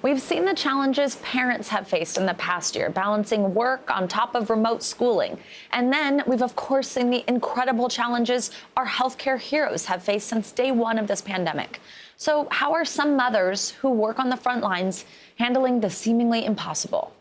We've seen the challenges parents have faced in the past year, balancing work on top of remote schooling. And then we've, of course, seen the incredible challenges our healthcare heroes have faced since day one of this pandemic. So how are some mothers who work on the front lines handling the seemingly impossible?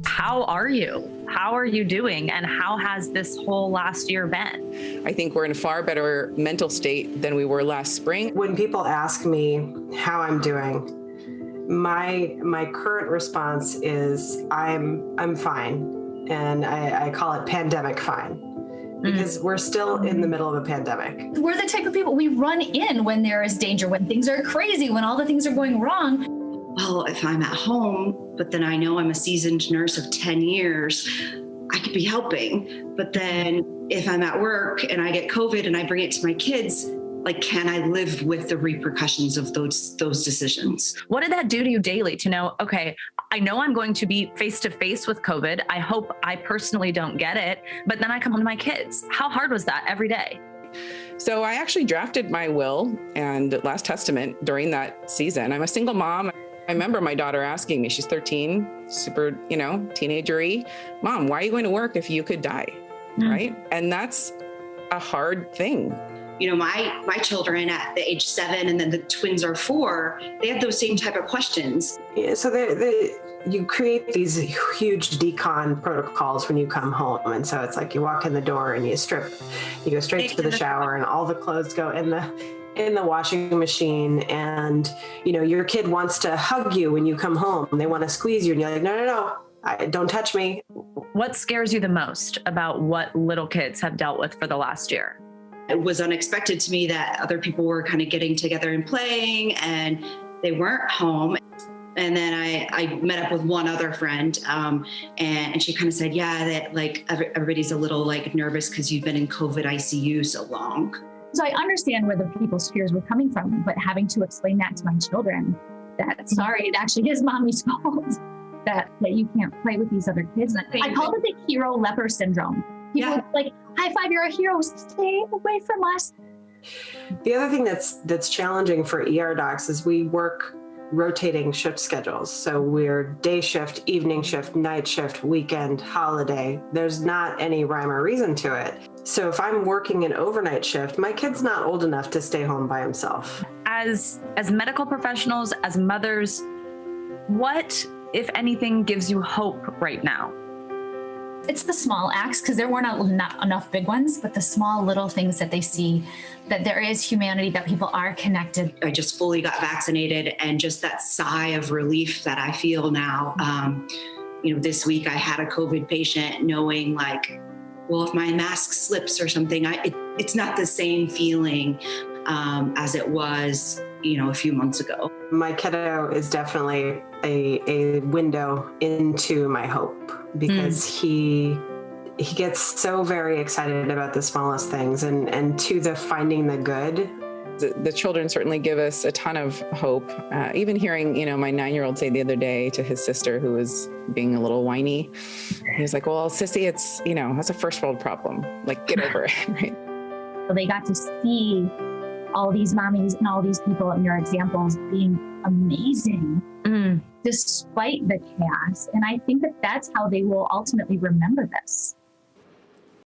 How are you? How are you doing? And how has this whole last year been? I think we're in a far better mental state than we were last spring. When people ask me how I'm doing, my current response is I'm fine. And I call it pandemic fine. Because we're still in the middle of a pandemic. We're the type of people, we run in when there is danger, when things are crazy, when all the things are going wrong. Well, if I'm at home, but then I know I'm a seasoned nurse of 10 years, I could be helping. But then if I'm at work and I get COVID and I bring it to my kids, like, can I live with the repercussions of those decisions? What did that do to you daily to know, okay, I know I'm going to be face to face with COVID. I hope I personally don't get it, but then I come home to my kids. How hard was that every day? So I actually drafted my will and last testament during that season. I'm a single mom. I remember my daughter asking me, she's 13, super, teenager-y, Mom, why are you going to work if you could die, right? And that's a hard thing. My children at the age 7 and then the twins are 4, they have those same type of questions. Yeah, so you create these huge decon protocols when you come home. And so it's like you walk in the door and you go straight to the shower and all the clothes go in the washing machine. And, your kid wants to hug you when you come home. They want to squeeze you and you're like, no, don't touch me. What scares you the most about what little kids have dealt with for the last year? It was unexpected to me that other people were kind of getting together and playing and they weren't home. And then I met up with one other friend and she kind of said, yeah, that like everybody's a little like nervous because you've been in COVID ICU so long. So I understand where the people's fears were coming from, but having to explain that to my children, that sorry, it actually is mommy's fault that you can't play with these other kids. I call it the hero leper syndrome. People like, high five, you're a hero, stay away from us. The other thing that's challenging for ER docs is we work rotating shift schedules. So we're day shift, evening shift, night shift, weekend, holiday. There's not any rhyme or reason to it. So if I'm working an overnight shift, my kid's not old enough to stay home by himself. As medical professionals, as mothers, what, if anything, gives you hope right now? It's the small acts, because there were not enough big ones, but the small little things that they see, that there is humanity, that people are connected. I just fully got vaccinated and just that sigh of relief that I feel now. This week I had a COVID patient knowing like, well, if my mask slips or something, it's not the same feeling as it was, a few months ago. My kiddo is definitely a window into my hope because he gets so very excited about the smallest things and to the finding the good. The children certainly give us a ton of hope. Even hearing, my 9-year-old say the other day to his sister who was being a little whiny, he was like, well, sissy, it's, that's a first world problem. Like, get over it, right? So they got to see all these mommies and all these people in your examples being amazing despite the chaos. And I think that that's how they will ultimately remember this.